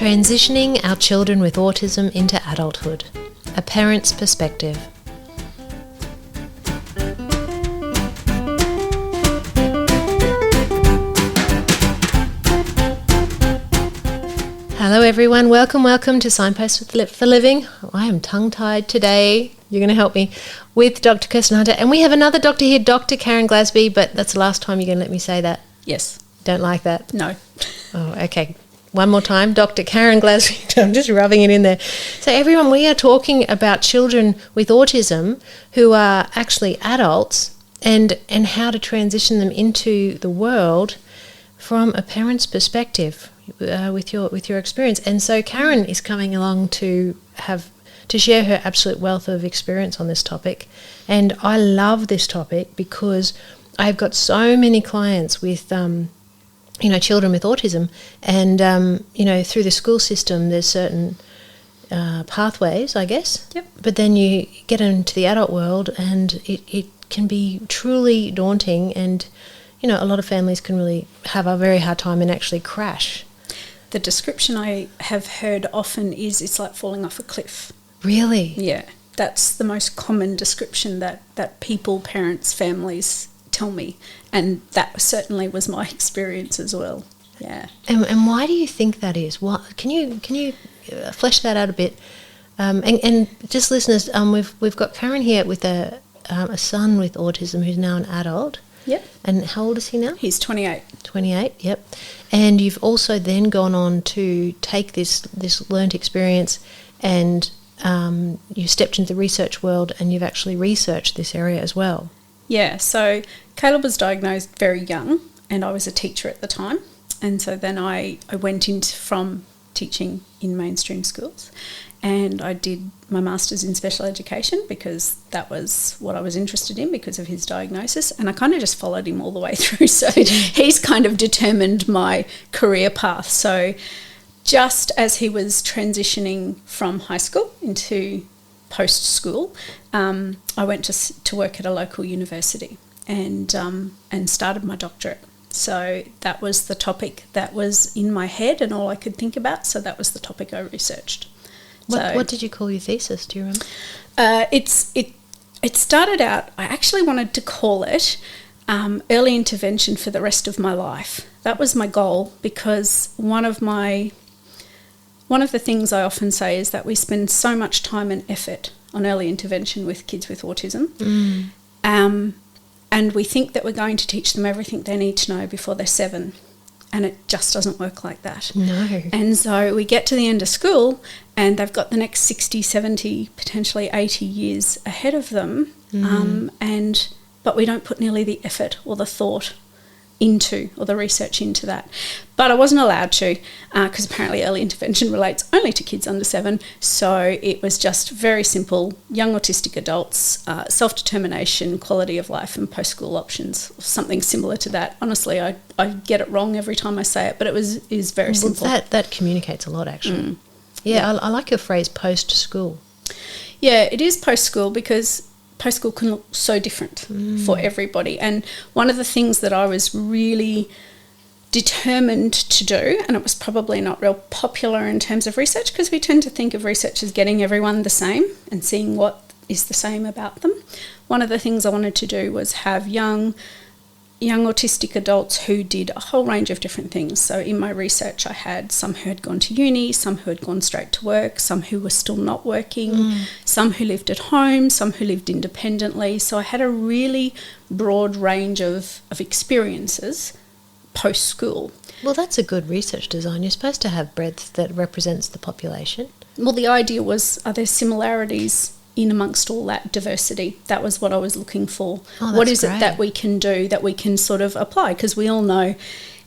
Transitioning our children with autism into adulthood. A parent's perspective. Hello everyone, welcome to Signposts for Living. I am tongue-tied today. You're going to help me with Dr. Kirsten Hunter. And we have another doctor here, Dr. Karen Glasby, but that's the last time you're going to let me say that. Yes. Don't like that? No. Oh, okay. One more time, Dr. Karen Glasby. I'm just rubbing it in there. So everyone, we are talking about children with autism who are actually adults and how to transition them into the world from a parent's perspective with your experience. And so Karen is coming along to share her absolute wealth of experience on this topic. And I love this topic because I've got so many clients with children with autism, and through the school system there's certain pathways, I guess. Yep. But then you get into the adult world and it can be truly daunting, and a lot of families can really have a very hard time and actually crash. The description I have heard often is it's like falling off a cliff. Really? Yeah. That's the most common description that people, parents, families tell me, and that certainly was my experience as well. Yeah. And why do you think that is? What can you flesh that out a bit? And just listeners, we've got Karen here with a son with autism who's now an adult. Yep. And how old is he now? He's 28. 28. Yep. And you've also then gone on to take this learnt experience and you stepped into the research world and you've actually researched this area as well. Yeah, so Caleb was diagnosed very young and I was a teacher at the time. And so then I went from teaching in mainstream schools and I did my master's in special education because that was what I was interested in because of his diagnosis, and I kind of just followed him all the way through. So he's kind of determined my career path. So just as he was transitioning from high school into post-school, I went to work at a local university and started my doctorate. So that was the topic that was in my head and all I could think about. So that was the topic I researched. What did you call your thesis? Do you remember? It started out, I actually wanted to call it early intervention for the rest of my life. That was my goal because one of the things I often say is that we spend so much time and effort on early intervention with kids with autism. And we think that we're going to teach them everything they need to know before they're 7. And it just doesn't work like that. No. And so we get to the end of school and they've got the next 60, 70, potentially 80 years ahead of them. But we don't put nearly the effort or the thought into or the research into that. But I wasn't allowed to because apparently early intervention relates only to kids under 7. So it was just very simple, young autistic adults, self-determination, quality of life and post-school options, something similar to that. Honestly, I get it wrong every time I say it, but is very simple. That communicates a lot actually. Yeah. I like your phrase post-school. Yeah, it is post-school because post-school can look so different for everybody. And one of the things that I was really determined to do, and it was probably not real popular in terms of research because we tend to think of research as getting everyone the same and seeing what is the same about them. One of the things I wanted to do was have young autistic adults who did a whole range of different things. So in my research I had some who had gone to uni, some who had gone straight to work, some who were still not working, some who lived at home, some who lived independently. So I had a really broad range of experiences post-school. Well, that's a good research design. You're supposed to have breadth that represents the population. Well, the idea was, are there similarities in amongst all that diversity? That was what I was looking for. What is it that we can do, that we can sort of apply? Because we all know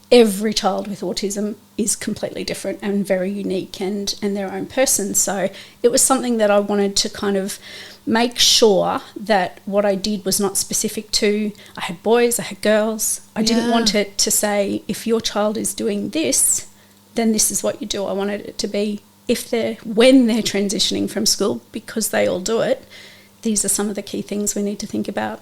every child with autism is completely different and very unique and their own person. So it was something that I wanted to kind of make sure that what I did was not specific to, I had boys, I had girls. I didn't want it to say, if your child is doing this, then this is what you do. I wanted it to be, when they're transitioning from school, because they all do it, these are some of the key things we need to think about.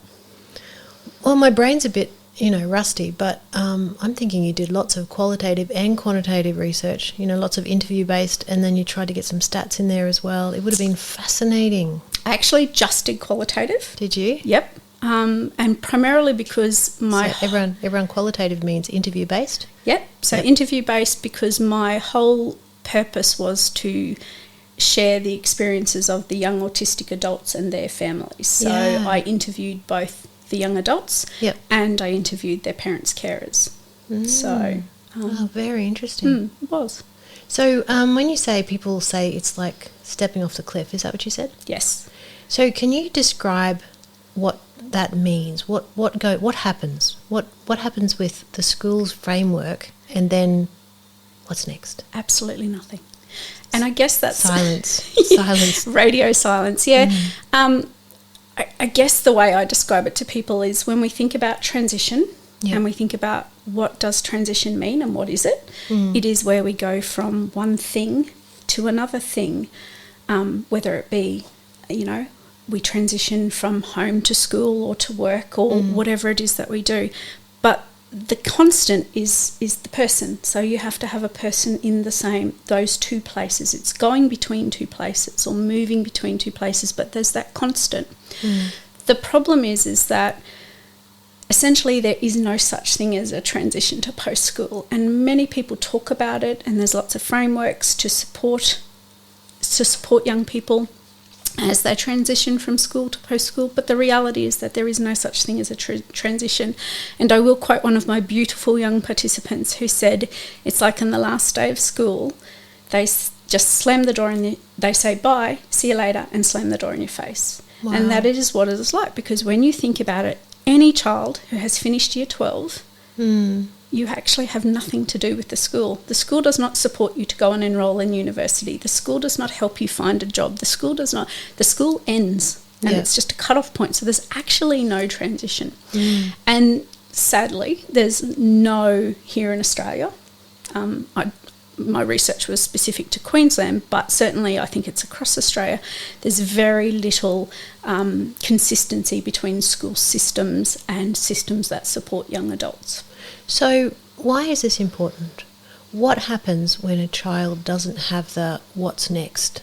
Well, my brain's a bit rusty, but I'm thinking you did lots of qualitative and quantitative research, lots of interview-based, and then you tried to get some stats in there as well. It would have been fascinating. I actually just did qualitative. Did you? Yep. And primarily because So everyone qualitative means interview-based? Yep. So interview-based because my whole purpose was to share the experiences of the young autistic adults and their families. So I interviewed both the young adults and I interviewed their parents' carers. So very interesting. It was. So when you say, people say it's like stepping off the cliff, is that what you said? Yes. So can you describe what that means? What happens? What happens with the school's framework, and then what's next? Absolutely nothing. And I guess that's silence. Radio silence. Yeah. I guess the way I describe it to people is when we think about transition and we think about what does transition mean and what is it, it is where we go from one thing to another thing, whether it be, we transition from home to school or to work or whatever it is that we do. But the constant is the person. So you have to have a person in those two places. It's going between two places or moving between two places, but there's that constant. The problem is that essentially there is no such thing as a transition to post-school, and many people talk about it, and there's lots of frameworks to support young people as they transition from school to post-school, but the reality is that there is no such thing as a transition. And I will quote one of my beautiful young participants who said, it's like on the last day of school, they just slam the door they say bye, see you later, and slam the door in your face. Wow. And that is what it is like, because when you think about it, any child who has finished year 12, you actually have nothing to do with the school. The school does not support you to go and enroll in university. The school does not help you find a job. The school ends, and it's just a cut-off point. So there's actually no transition. And sadly, there's no here in Australia. My research was specific to Queensland, but certainly I think it's across Australia. There's very little consistency between school systems and systems that support young adults. So why is this important? What happens when a child doesn't have the what's next?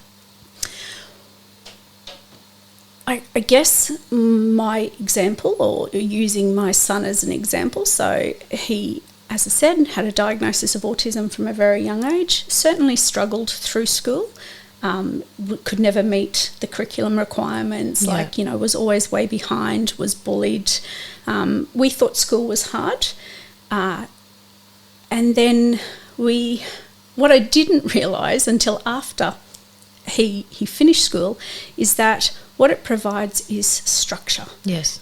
I guess my example, or using my son as an example, so he, as I said, had a diagnosis of autism from a very young age, certainly struggled through school, could never meet the curriculum requirements, was always way behind, was bullied. We thought school was hard. And then what I didn't realise until after he finished school is that what it provides is structure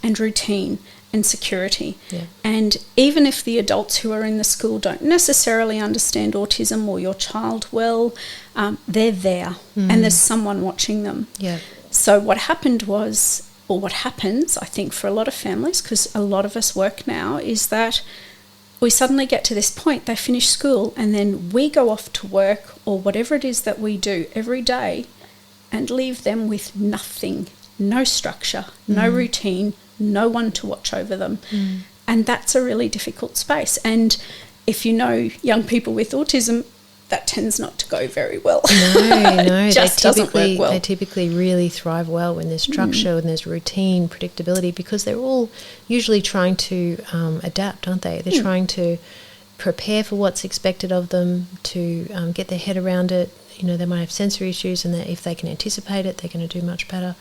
and routine and security. And even if the adults who are in the school don't necessarily understand autism or your child well, they're there and there's someone watching them. So what happened was, or what happens, I think, for a lot of families, because a lot of us work now, is that we suddenly get to this point, they finish school, and then we go off to work or whatever it is that we do every day and leave them with nothing, no structure, no routine, no one to watch over them. And that's a really difficult space. And if you know young people with autism, that tends not to go very well. No, just doesn't work well. They typically really thrive well when there's structure and there's routine, predictability, because they're all usually trying to adapt, aren't they? They're trying to prepare for what's expected of them, to get their head around it. They might have sensory issues, and if they can anticipate it, they're going to do much better.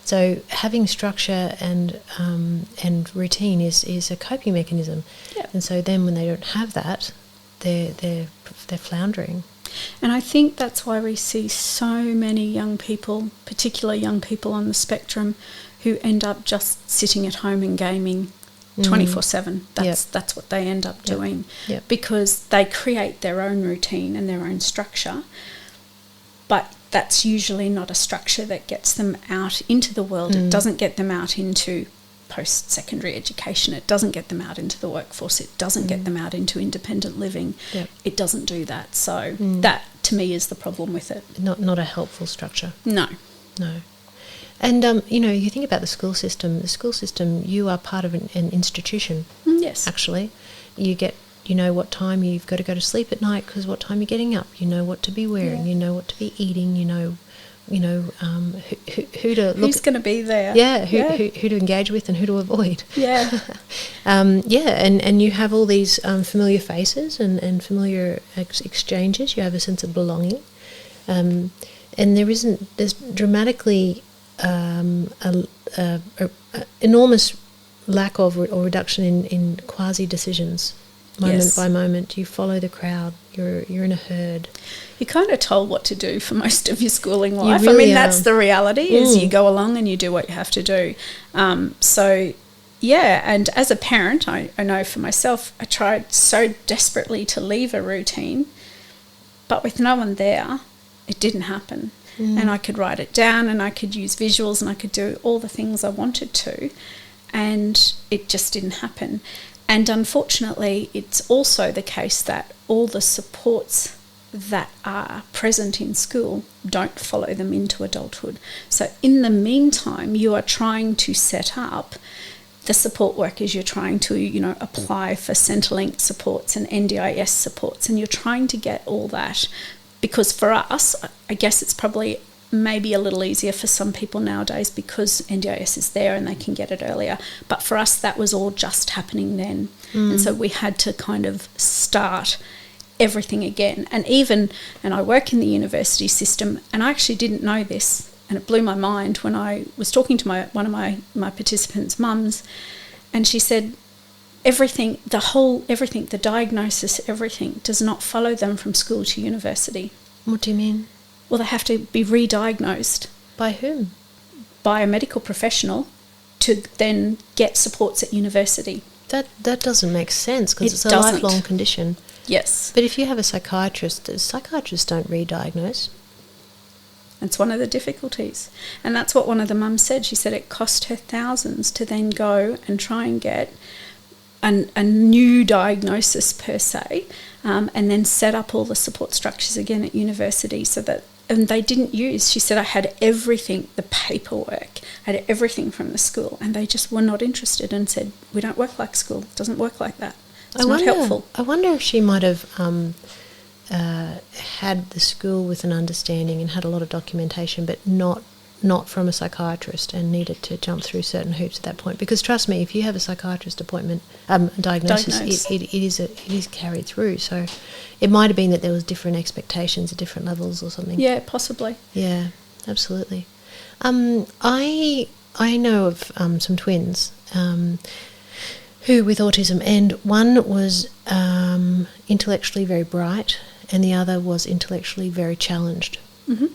So having structure and routine is a coping mechanism. And so then when they don't have that, they're floundering. And I think that's why we see so many young people, particularly young people on the spectrum, who end up just sitting at home and gaming 24/7. That's what they end up doing, because they create their own routine and their own structure, but that's usually not a structure that gets them out into the world. It doesn't get them out into post-secondary education. It doesn't get them out into the workforce. It doesn't get them out into independent living. It doesn't do that. So that, to me, is the problem with it. Not a helpful structure. No. And, you think about the school system. The school system, you are part of an institution. Yes. Actually, you know what time you've got to go to sleep at night because what time you're getting up. You know what to be wearing. You know what to be eating. You know, who to look. Who's going to be there? Yeah, who to engage with and who to avoid. Yeah. And you have all these familiar faces and familiar exchanges. You have a sense of belonging, and there's dramatically a enormous lack of or reduction in quasi decisions. Moment by moment, you follow the crowd. You're in a herd. You're kind of told what to do for most of your schooling life. Really that's the reality. Is you go along and you do what you have to do. And as a parent, I know for myself, I tried so desperately to leave a routine, but with no one there, it didn't happen. And I could write it down, and I could use visuals, and I could do all the things I wanted to, and it just didn't happen. And unfortunately, it's also the case that all the supports that are present in school don't follow them into adulthood. So in the meantime, you are trying to set up the support workers, you're trying to, apply for Centrelink supports and NDIS supports, and you're trying to get all that. Because for us, I guess it's probably maybe a little easier for some people nowadays because NDIS is there and they can get it earlier. But for us, that was all just happening then. And so we had to kind of start everything again. And I work in the university system, and I actually didn't know this, and it blew my mind when I was talking to one of my participants' mums, and she said, the diagnosis, everything does not follow them from school to university. What do you mean? Well, they have to be re-diagnosed. By whom? By a medical professional to then get supports at university. That doesn't make sense because it's a doesn't. lifelong condition. Yes. But if you have a psychiatrist, psychiatrists don't re-diagnose. It's one of the difficulties. And that's what one of the mums said. She said it cost her thousands to then go and try and get a new diagnosis per se, and then set up all the support structures again at university and they didn't use, she said, I had everything, the paperwork, I had everything from the school, and they just were not interested and said, we don't work like school, it doesn't work like that. It's not helpful. I wonder if she might have had the school with an understanding and had a lot of documentation, but not from a psychiatrist, and needed to jump through certain hoops at that point. Because trust me, if you have a psychiatrist diagnosis, it is carried through. So it might have been that there was different expectations at different levels or something. Yeah, possibly. Yeah, absolutely. I know of some twins who with autism, and one was intellectually very bright, and the other was intellectually very challenged. Mm-hmm.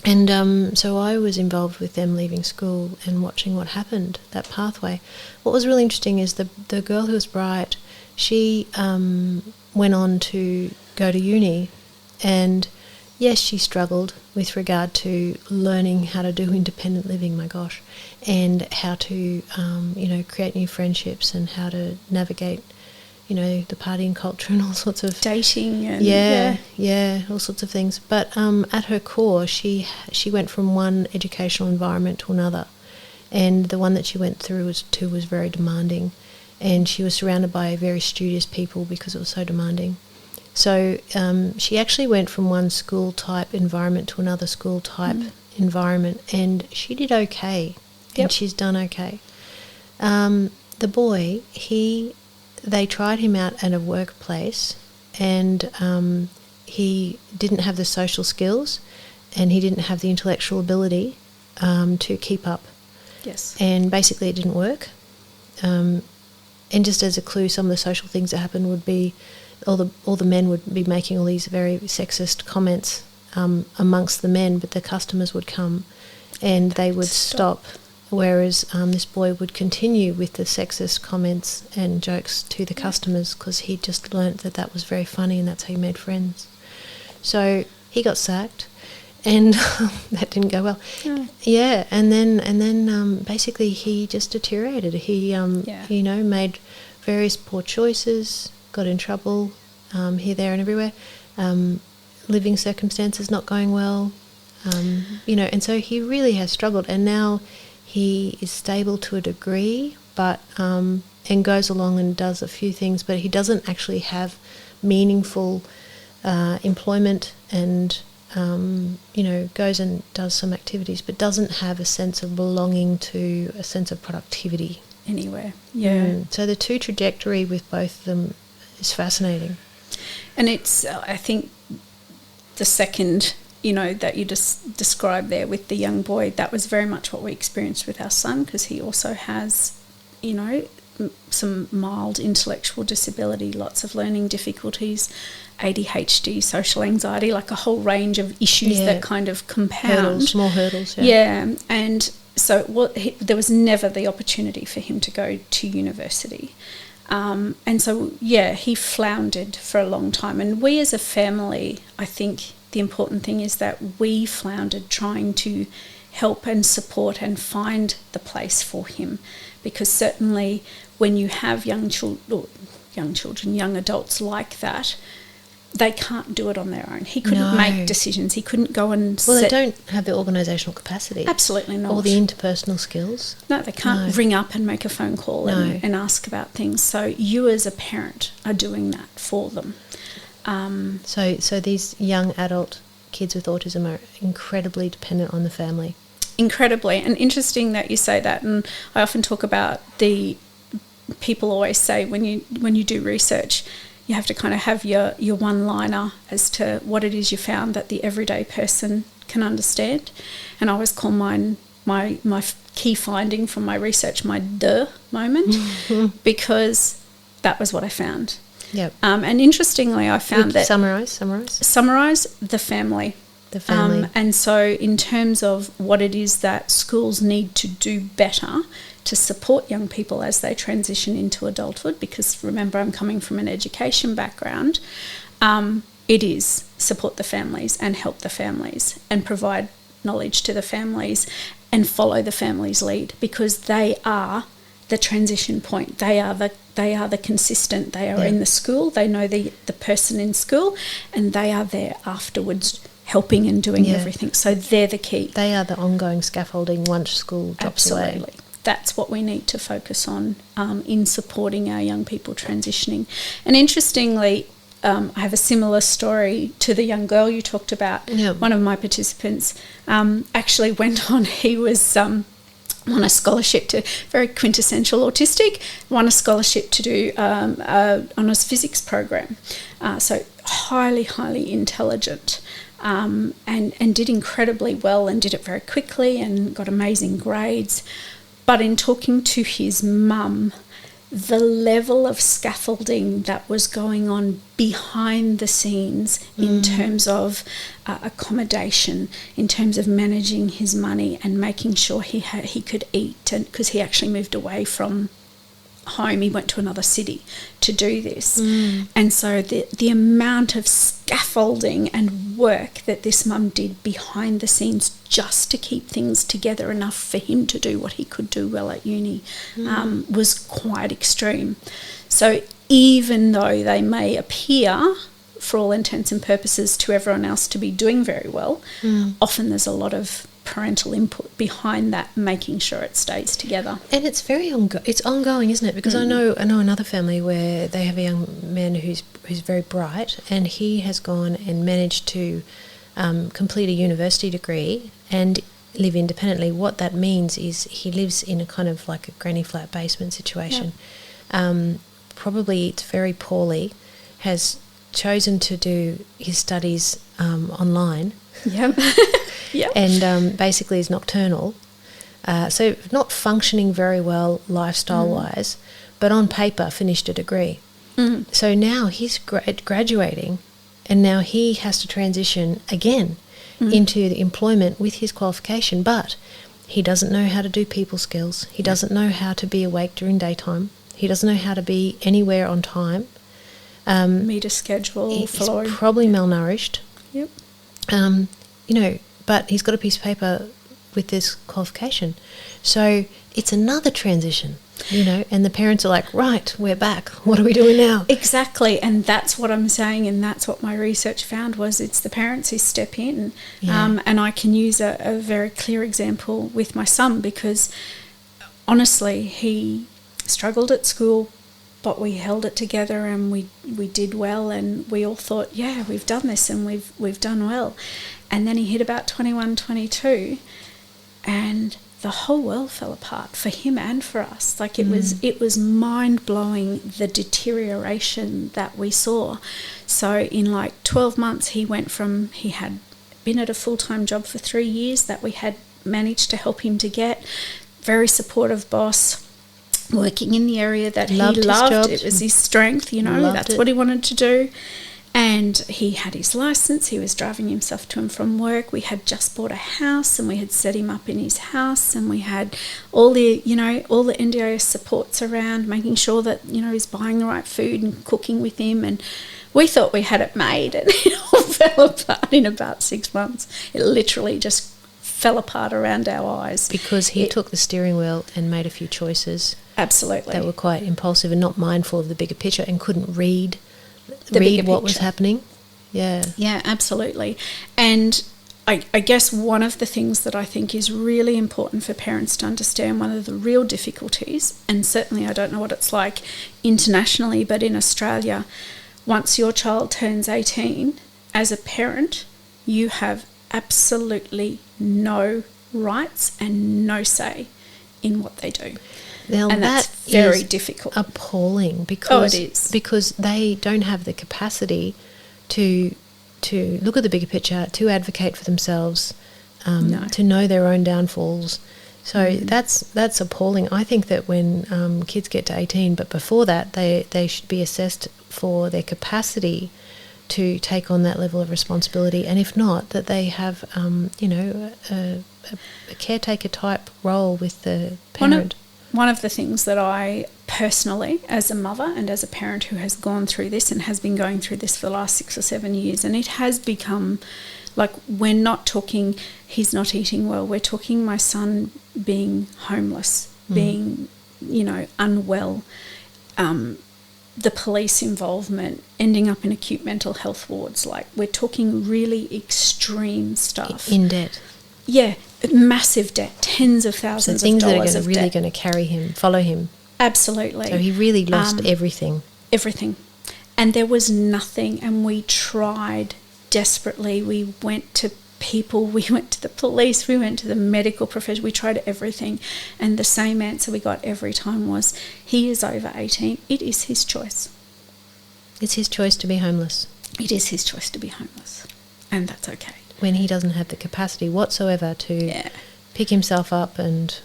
And so I was involved with them leaving school and watching what happened, that pathway. What was really interesting is the girl who was bright, she went on to go to uni, and yes, she struggled with regard to learning how to do independent living, my gosh, and how to, create new friendships and how to navigate, the partying culture and all sorts of... Dating and... Yeah, all sorts of things. But at her core, she went from one educational environment to another, and the one that she went through was very demanding, and she was surrounded by very studious people because it was so demanding. So she actually went from one school type environment to another school type environment, and she did okay, and she's done okay. The boy, they tried him out at a workplace, and he didn't have the social skills, and he didn't have the intellectual ability to keep up. Yes. And basically it didn't work. And just as a clue, some of the social things that happened would be all the men would be making all these very sexist comments amongst the men, but the customers would come and they would stop. Whereas this boy would continue with the sexist comments and jokes to the customers because he just learnt that was very funny and that's how he made friends. So he got sacked, and that didn't go well. Yeah, and then basically he just deteriorated. He made various poor choices, got in trouble here, there, and everywhere. Living circumstances not going well, and so he really has struggled, and now he is stable to a degree, but and goes along and does a few things, but he doesn't actually have meaningful employment and goes and does some activities, but doesn't have a sense of belonging to a sense of productivity anywhere. Yeah. So the two trajectory with both of them is fascinating. And it's, I think, the second, that you just described there with the young boy, that was very much what we experienced with our son, because he also has, some mild intellectual disability, lots of learning difficulties, ADHD, social anxiety, like a whole range of issues that kind of compound. Small hurdles, Yeah, and so there was never the opportunity for him to go to university. And so, he floundered for a long time. And we as a family, I think the important thing is that we floundered trying to help and support and find the place for him. Because certainly when you have young adults like that, they can't do it on their own. He couldn't make decisions. He couldn't go and they don't have the organisational capacity. Absolutely not. Or the interpersonal skills. No, they can't ring up and make a phone call and ask about things. So you as a parent are doing that for them. So these young adult kids with autism are incredibly dependent on the family. Incredibly. And interesting that you say that. And I often talk about people always say when you do research, you have to kind of have your one-liner as to what it is you found that the everyday person can understand. And I always call mine my key finding from my research my duh moment, because that was what I found. Yep. And interestingly, I found that... Summarise the family. The family. And so in terms of what it is that schools need to do better to support young people as they transition into adulthood, because remember, I'm coming from an education background, it is support the families and help the families and provide knowledge to the families and follow the families' lead, because they are the transition point. They are the consistent. They are in the school. They know the person in school, and they are there afterwards helping and doing everything. So they're the key. They are the ongoing scaffolding once school drops away. Absolutely. That's what we need to focus on in supporting our young people transitioning. And interestingly, I have a similar story to the young girl you talked about. Yeah. One of my participants actually went on, he was won a scholarship to, very quintessential autistic, won a scholarship to do honours physics program. So highly, highly intelligent. And did incredibly well and did it very quickly and got amazing grades. But in talking to his mum, the level of scaffolding that was going on behind the scenes in terms of accommodation, in terms of managing his money and making sure he could eat, and because he actually moved away from home, he went to another city to do this. And so the amount of scaffolding and work that this mum did behind the scenes just to keep things together enough for him to do what he could do well at uni was quite extreme. So even though they may appear, for all intents and purposes, to everyone else to be doing very well, often there's a lot of parental input behind that, making sure it stays together. And it's very it's ongoing, isn't it? Because I know another family where they have a young man who's very bright, and he has gone and managed to complete a university degree and live independently. What that means is he lives in a kind of like a granny flat basement situation. Probably eats very poorly, has chosen to do his studies online. Yep. And basically is nocturnal. So not functioning very well lifestyle-wise, but on paper finished a degree. So now he's graduating, and now he has to transition again into the employment with his qualification, but he doesn't know how to do people skills. He doesn't know how to be awake during daytime. He doesn't know how to be anywhere on time. Meet a schedule, he's follow. Probably malnourished. Yep. But he's got a piece of paper with this qualification. So it's another transition, and the parents are like, right, we're back. What are we doing now? Exactly, and that's what I'm saying, and that's what my research found was it's the parents who step in. Yeah. And I can use a very clear example with my son because honestly, he struggled at school, but we held it together and we did well, and we all thought, yeah, we've done this and we've done well. And then he hit about 21, 22, and the whole world fell apart for him and for us. Like it was mind-blowing, the deterioration that we saw. So in like 12 months, he had been at a full-time job for 3 years that we had managed to help him to get, very supportive boss, working in the area that he loved. It was his strength, that's what he wanted to do. And he had his license. He was driving himself to and from work. We had just bought a house and we had set him up in his house, and we had all the NDIS supports around, making sure that, he's buying the right food and cooking with him. And we thought we had it made, and it all fell apart in about 6 months. It literally just fell apart around our eyes. Because he took the steering wheel and made a few choices. Absolutely. That were quite impulsive and not mindful of the bigger picture, and couldn't read what was happening. Yeah, absolutely. And I guess one of the things that I think is really important for parents to understand, one of the real difficulties, and certainly I don't know what it's like internationally, but in Australia, once your child turns 18, as a parent, you have absolutely no rights and no say in what they do. Now, and that's very difficult. Appalling because it is. Because they don't have the capacity to look at the bigger picture, to advocate for themselves, to know their own downfalls. So that's appalling. I think that when kids get to 18, but before that, they should be assessed for their capacity to take on that level of responsibility, and if not, that they have a caretaker type role with the parent. One of the things that I personally, as a mother and as a parent who has gone through this and has been going through this for the last 6 or 7 years, and it has become like, we're not talking he's not eating well, we're talking my son being homeless, being, unwell, the police involvement, ending up in acute mental health wards. Like, we're talking really extreme stuff. In debt. Yeah, massive debt, tens of thousands of dollars of debt. Things that are really going to carry him, follow him. Absolutely. So he really lost everything. Everything. And there was nothing, and we tried desperately. We went to people, we went to the police, we went to the medical profession, we tried everything. And the same answer we got every time was, he is over 18, it is his choice. It's his choice to be homeless. It is his choice to be homeless. And that's okay. When he doesn't have the capacity whatsoever to pick himself up and...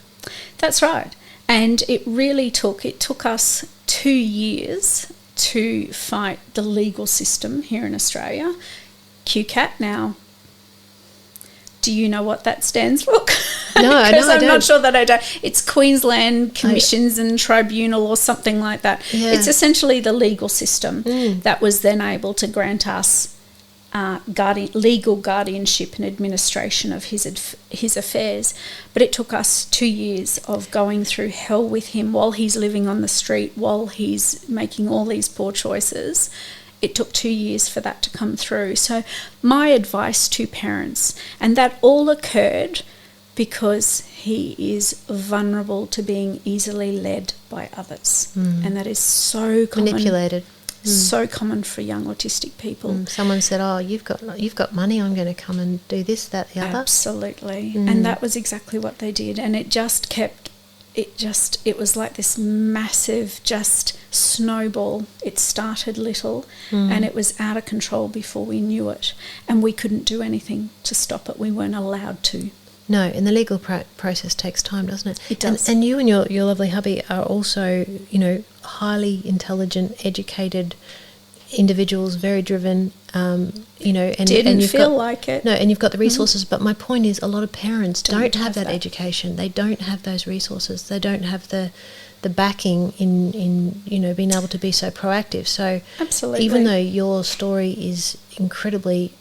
That's right. And it took us 2 years to fight the legal system here in Australia. QCAT now. Do you know what that stands for? No, because I I'm don't. not sure that I don't. It's Queensland Commissions and Tribunal or something like that. Yeah. It's essentially the legal system that was then able to grant us legal guardianship and administration of his affairs. But it took us 2 years of going through hell with him while he's living on the street, while he's making all these poor choices. It took 2 years for that to come through. So my advice to parents, and that all occurred because he is vulnerable to being easily led by others. And that is so common. Manipulated. So common for young autistic people. Someone said, "Oh, you've got money. I'm going to come and do this, that, the other." Absolutely, and that was exactly what they did. And it just kept. It was like this massive just snowball. It started little, and it was out of control before we knew it. And we couldn't do anything to stop it. We weren't allowed to. No, and the legal process takes time, doesn't it? It does. And you and your lovely hubby are also, highly intelligent, educated individuals, very driven, and Didn't feel like it. No, and you've got the resources. But my point is, a lot of parents don't have that education. They don't have those resources. They don't have the backing in being able to be so proactive. So absolutely, even though your story is incredibly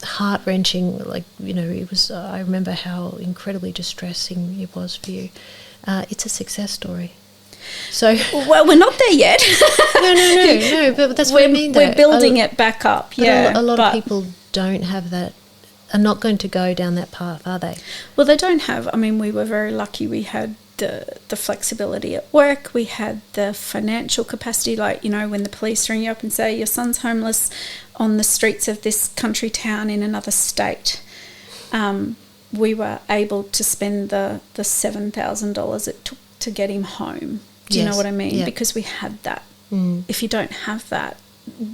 heart-wrenching, it was, I remember how incredibly distressing it was for you. it's a success story. So well, we're not there yet. no, but that's what I mean. We're building it back up. A lot of people don't have that, are not going to go down that path, are they? Well, they don't have. I mean, we were very lucky. We had the flexibility at work. We had the financial capacity, like, you know, when the police ring you up and say your son's homeless on the streets of this country town in another state, we were able to spend the $7,000 it took to get him home. Do you know what I mean? Yep. Because we had that. If you don't have that,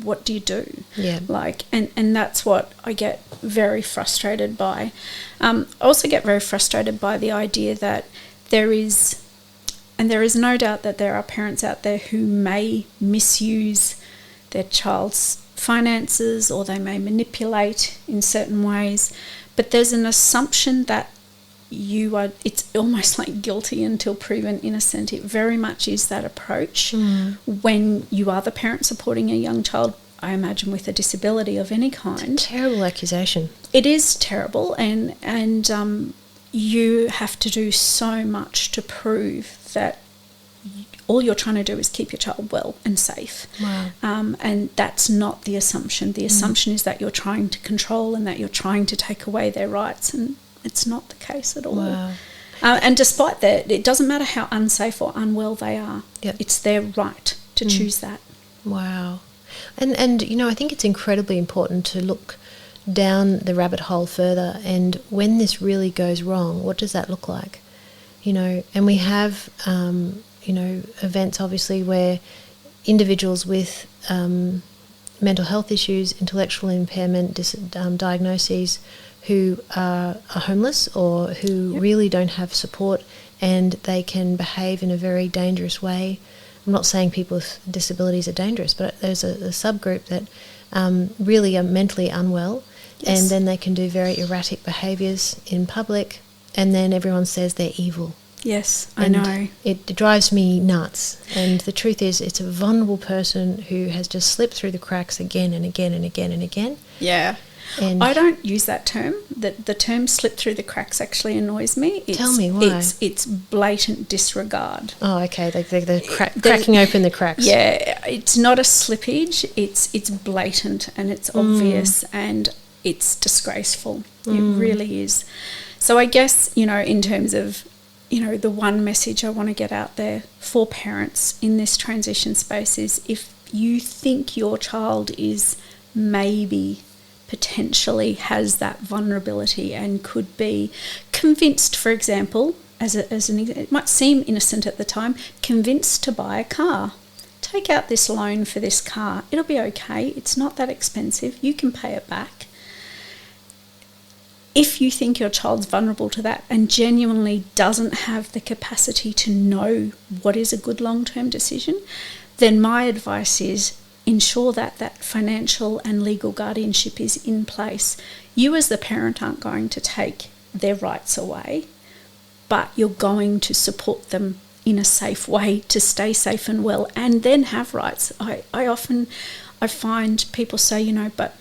what do you do? Yeah. Like, and that's what I get very frustrated by. I also get very frustrated by the idea that there is no doubt that there are parents out there who may misuse their child's finances, or they may manipulate in certain ways, but there's an assumption that it's almost like guilty until proven innocent. It very much is that approach when you are the parent supporting a young child, I imagine, with a disability of any kind. It's a terrible accusation. It is terrible, and you have to do so much to prove that all you're trying to do is keep your child well and safe. Wow. And that's not the assumption. The assumption is that you're trying to control and that you're trying to take away their rights, and it's not the case at all. Wow. And despite that, it doesn't matter how unsafe or unwell they are. Yep. It's their right to choose that. Wow. And you know, I think it's incredibly important to look down the rabbit hole further, and when this really goes wrong, what does that look like? You know, and we have you know, events obviously where individuals with mental health issues, intellectual impairment, diagnoses, who are homeless or who really don't have support, and they can behave in a very dangerous way. I'm not saying people with disabilities are dangerous, but there's a subgroup that really are mentally unwell, and then they can do very erratic behaviours in public, and then everyone says they're evil. Yes, I know. It drives me nuts. And the truth is, it's a vulnerable person who has just slipped through the cracks again and again and again and again. Yeah. And I don't use that term. The term slip through the cracks actually annoys me. Tell me why. It's blatant disregard. Oh, okay. They're cracking open the cracks. Yeah, it's not a slippage. It's blatant and it's obvious and it's disgraceful. It really is. So I guess, you know, in terms of, you know, the one message I want to get out there for parents in this transition space is, if you think your child is maybe potentially has that vulnerability and could be convinced, for example, it might seem innocent at the time, convinced to buy a car. Take out this loan for this car. It'll be okay. It's not that expensive. You can pay it back. If you think your child's vulnerable to that and genuinely doesn't have the capacity to know what is a good long-term decision, then my advice is ensure that that financial and legal guardianship is in place. You as the parent aren't going to take their rights away, but you're going to support them in a safe way to stay safe and well and then have rights. I find people say, but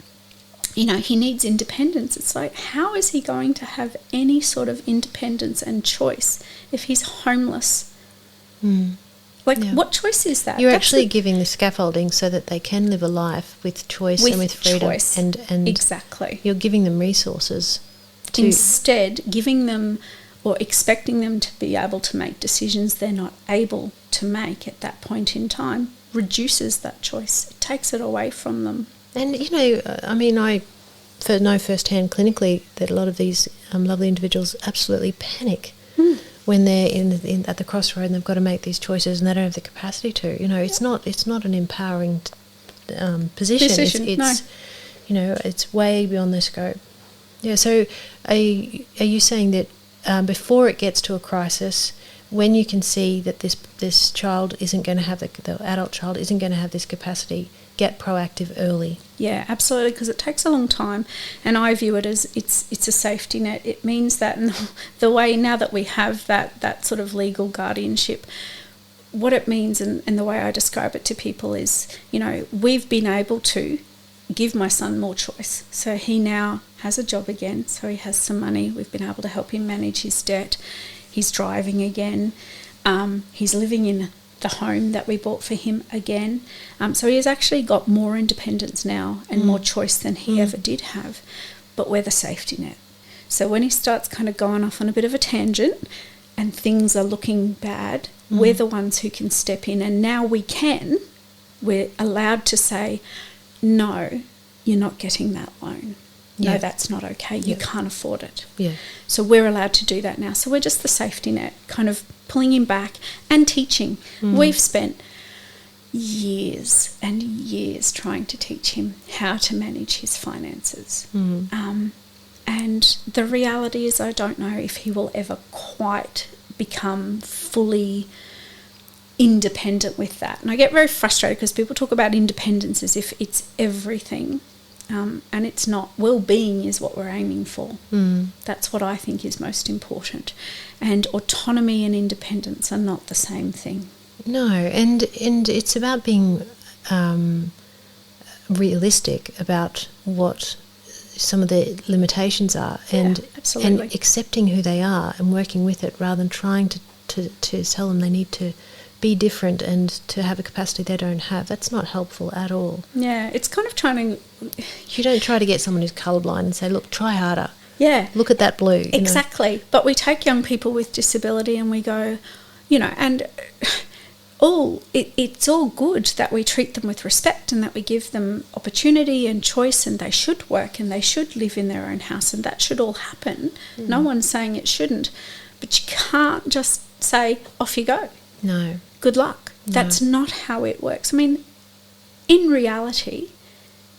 he needs independence. It's like, how is he going to have any sort of independence and choice if he's homeless? What choice is that? You're actually giving the scaffolding so that they can live a life with choice and with freedom. Choice. And exactly. You're giving them resources. Instead, giving them or expecting them to be able to make decisions they're not able to make at that point in time reduces that choice. It takes it away from them. And, I know firsthand clinically that a lot of these lovely individuals absolutely panic when they're at the crossroad and they've got to make these choices and they don't have the capacity to. It's not an empowering position. It's way beyond their scope. Yeah. So, are you saying that before it gets to a crisis, when you can see that this child isn't going to have the adult child isn't going to have this capacity, get proactive early? Yeah, absolutely, because it takes a long time, and I view it as it's a safety net. It means that the way now that we have that sort of legal guardianship, what it means and the way I describe it to people is, we've been able to give my son more choice. So he now has a job again, so he has some money. We've been able to help him manage his debt. He's driving again. He's living in the home that we bought for him again. So he has actually got more independence now and more choice than he ever did have. But we're the safety net. So when he starts kind of going off on a bit of a tangent and things are looking bad, we're the ones who can step in. And now we're allowed to say, no, you're not getting that loan. No, that's not okay. You can't afford it. Yeah. So we're allowed to do that now. So we're just the safety net, kind of pulling him back and teaching. We've spent years and years trying to teach him how to manage his finances. And the reality is I don't know if he will ever quite become fully independent with that. And I get very frustrated because people talk about independence as if it's everything. And it's not. Well-being is what we're aiming for. That's what I think is most important. And autonomy and independence are not the same thing. No, and it's about being realistic about what some of the limitations are, and accepting who they are and working with it rather than trying to tell them they need to be different and to have a capacity they don't have. That's not helpful at all. Yeah, it's kind of trying to... You don't try to get someone who's colourblind and say, look, try harder. Yeah. Look at that blue. Exactly. Know? But we take young people with disability and we go, and it's all good that we treat them with respect and that we give them opportunity and choice, and they should work and they should live in their own house, and that should all happen. No one's saying it shouldn't. But you can't just say, off you go. No. Good luck. No. That's not how it works. I mean, in reality,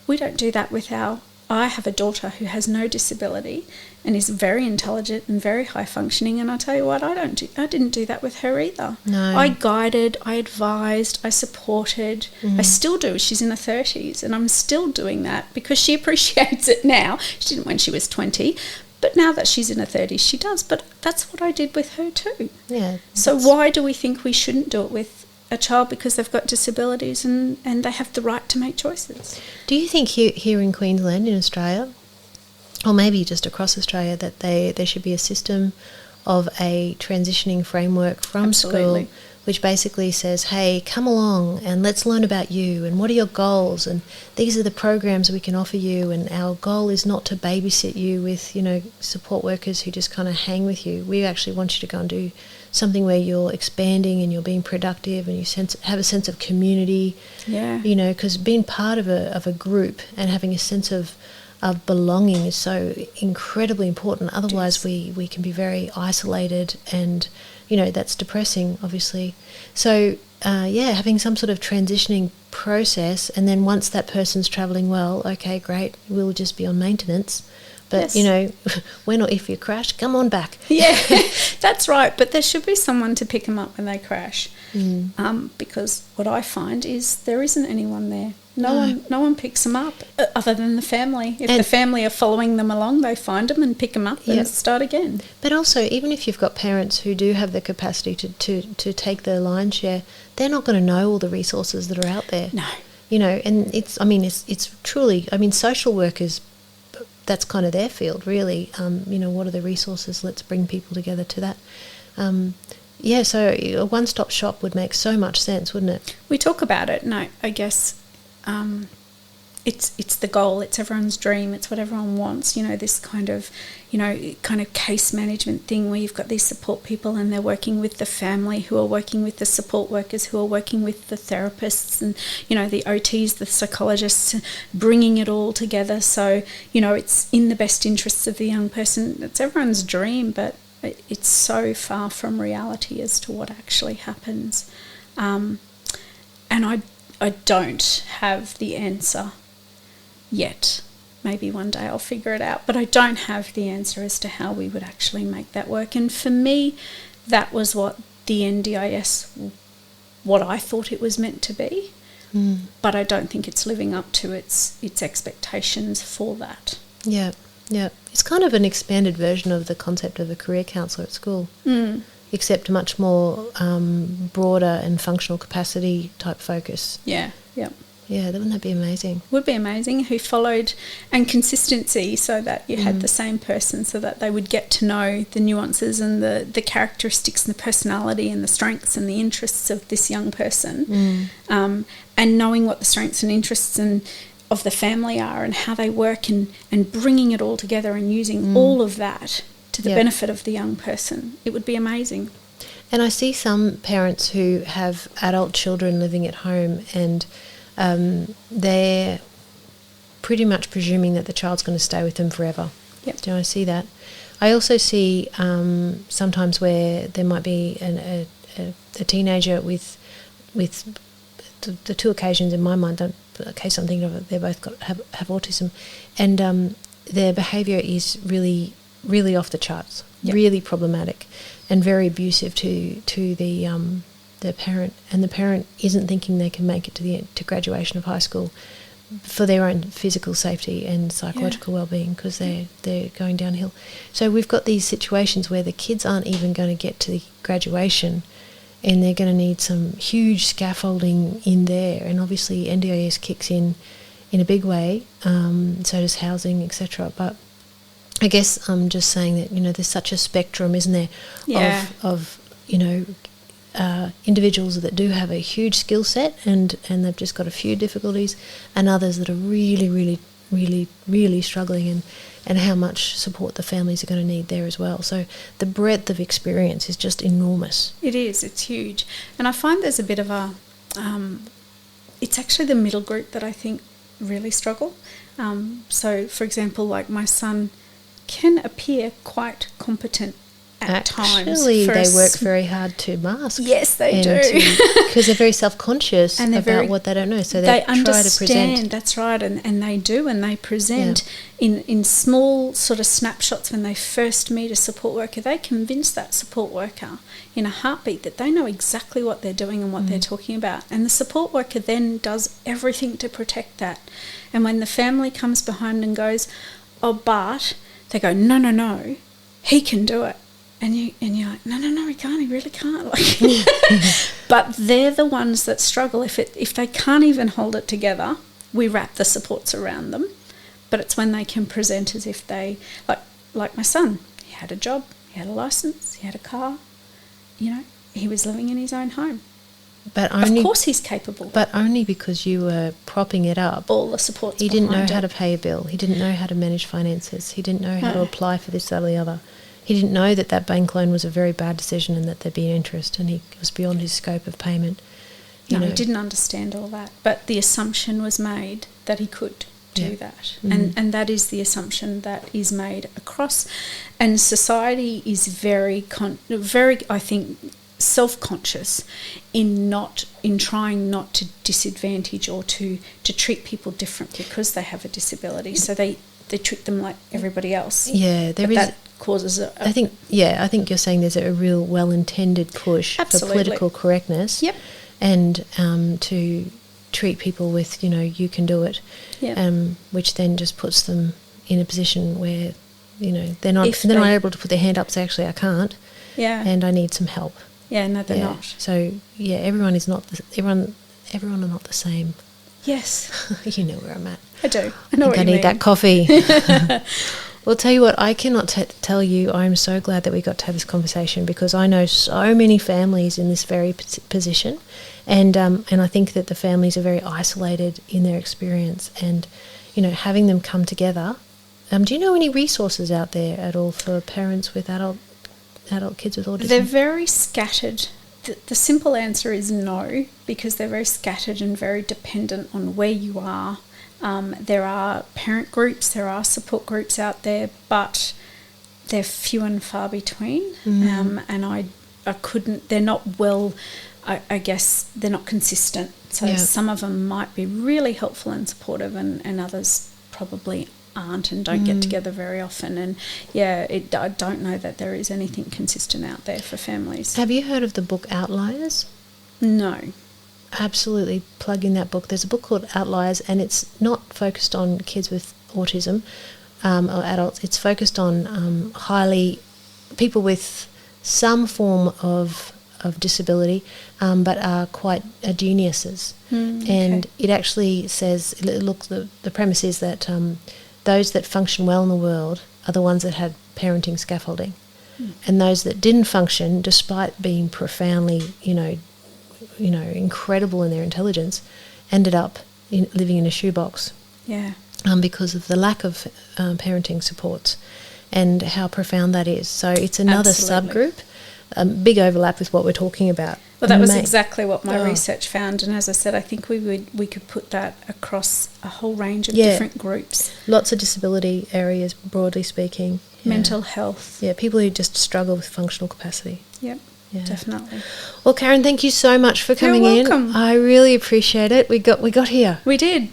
we don't do that with I have a daughter who has no disability and is very intelligent and very high functioning, and I tell you what, I didn't do that with her either. No. I guided, I advised, I supported. I still do. She's in her 30s and I'm still doing that because she appreciates it now. She didn't when she was 20. But now that she's in her 30s, she does. But that's what I did with her too. Yeah. So why do we think we shouldn't do it with a child because they've got disabilities and they have the right to make choices? Do you think here in Queensland, in Australia, or maybe just across Australia, that there should be a system of a transitioning framework from school which basically says, hey, come along and let's learn about you and what are your goals, and these are the programs we can offer you, and our goal is not to babysit you with, support workers who just kind of hang with you. We actually want you to go and do something where you're expanding and you're being productive and you have a sense of community. Yeah. Because being part of a group and having a sense of belonging is so incredibly important. Otherwise, we can be very isolated, and that's depressing, obviously. So having some sort of transitioning process, and then once that person's travelling well, okay, great, we'll just be on maintenance. But, when or if you crash, come on back. Yeah, that's right. But there should be someone to pick them up when they crash. Because what I find is there isn't anyone there. No one picks them up other than the family. If the family are following them along, they find them and pick them up and start again. But also, even if you've got parents who do have the capacity to take the lion's share, they're not going to know all the resources that are out there. No. And it's truly, social workers, that's kind of their field, really. What are the resources? Let's bring people together to that. So a one-stop shop would make so much sense, wouldn't it? We talk about it, and I guess it's the goal. It's everyone's dream. It's what everyone wants. This kind of case management thing where you've got these support people and they're working with the family, who are working with the support workers, who are working with the therapists and, the OTs, the psychologists, bringing it all together. So, it's in the best interests of the young person. It's everyone's dream, but it's so far from reality as to what actually happens. And I don't have the answer yet. Maybe one day I'll figure it out, but I don't have the answer as to how we would actually make that work. And for me, that was what the NDIS, what I thought it was meant to be, but I don't think it's living up to its expectations for that. Yeah. It's kind of an expanded version of the concept of a career counsellor at school. Except a much more broader and functional capacity type focus. Yeah. Yeah, wouldn't that be amazing? Would be amazing. Who followed, and consistency, so that you had the same person, so that they would get to know the nuances and the characteristics and the personality and the strengths and the interests of this young person, and knowing what the strengths and interests of the family are and how they work, and bringing it all together and using all of that to the benefit of the young person. It would be amazing. And I see some parents who have adult children living at home, and they're pretty much presuming that the child's going to stay with them forever. Yep. Do I see that? I also see sometimes where there might be a teenager with the two occasions in my mind, the case I'm thinking of, they both have autism, and their behaviour is really, really off the charts, really problematic, and very abusive to the parent, and the parent isn't thinking they can make it to graduation of high school for their own physical safety and psychological well-being, because they're going downhill. So we've got these situations where the kids aren't even going to get to the graduation, and they're going to need some huge scaffolding in there, and obviously NDIS kicks in a big way, so does housing, etc. But I guess I'm just saying that, there's such a spectrum, isn't there, of individuals that do have a huge skill set and they've just got a few difficulties, and others that are really, really, really, really struggling, and how much support the families are going to need there as well. So the breadth of experience is just enormous. It is. It's huge. And I find there's a bit of a... it's actually the middle group that I think really struggle. So, for example, like my son can appear quite competent at times. Actually, they work very hard to mask. Yes, they do. Because they're very self-conscious about what they don't know. So they try to present. That's right, and they do, and they present in small sort of snapshots. When they first meet a support worker, they convince that support worker in a heartbeat that they know exactly what they're doing and what they're talking about. And the support worker then does everything to protect that. And when the family comes behind and goes, "Oh, but," they go, no, he can do it. And you're like, no, he can't. He really can't. But they're the ones that struggle. If they can't even hold it together, we wrap the supports around them. But it's when they can present as if they, like my son, he had a job, he had a license, he had a car. He was living in his own home. But of course he's capable. But only because you were propping it up. All the supports. He didn't know how to pay a bill. He didn't know how to manage finances. He didn't know how to apply for this, that or the other. He didn't know that bank loan was a very bad decision and that there'd be interest, and he was beyond his scope of payment. He didn't understand all that. But the assumption was made that he could do that. And that is the assumption that is made across. And society is very, I think, self-conscious in trying not to disadvantage or to treat people differently because they have a disability. So they treat them like everybody else. Yeah, that causes I think you're saying there's a real well-intended push for political correctness. Yep. And to treat people with, you can do it, which then just puts them in a position where, they're not able to put their hand up and say, actually, I can't, and I need some help. Yeah, no, they're not. So, everyone is not everyone are not the same. Yes. You know where I'm at. I do. I know what you mean. I need that coffee. Well, tell you what, I cannot tell you, I'm so glad that we got to have this conversation, because I know so many families in this very position, and I think that the families are very isolated in their experience, and, having them come together. Do you know any resources out there at all for parents with adult kids with autism? They're very scattered. The simple answer is no, because they're very scattered and very dependent on where you are. There are parent groups, there are support groups out there, but they're few and far between. And I couldn't, they're not I guess they're not consistent. So some of them might be really helpful and supportive, and others probably aren't and don't get together very often. And I don't know that there is anything consistent out there for families. Have you heard of the book Outliers? No. Absolutely plug in that book. There's a book called Outliers, and it's not focused on kids with autism or adults. It's focused on people with some form of of disability, but are quite geniuses. And it actually says, look, the premise is that those that function well in the world are the ones that had parenting scaffolding. And those that didn't function, despite being profoundly, incredible in their intelligence, ended up living in a shoebox. Yeah. Because of the lack of parenting supports and how profound that is. So it's another subgroup, big overlap with what we're talking about. Well, that was exactly what my research found, and as I said, I think we could put that across a whole range of different groups. Lots of disability areas, broadly speaking. Mental health. Yeah, people who just struggle with functional capacity. Yep. Yeah. Definitely. Well, Karen, thank you so much for coming You're welcome. in. I really appreciate it. We got here. We did.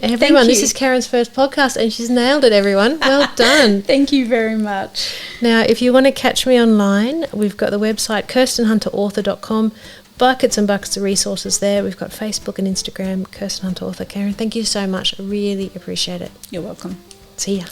Everyone, this is Karen's first podcast and she's nailed it, everyone. Well done. Thank you very much. Now, if you want to catch me online, we've got the website kirstenhunterauthor.com. Buckets and buckets of resources there. We've got Facebook and Instagram, Kirsten Hunter Author. Karen, thank you so much. I really appreciate it. You're welcome. See ya.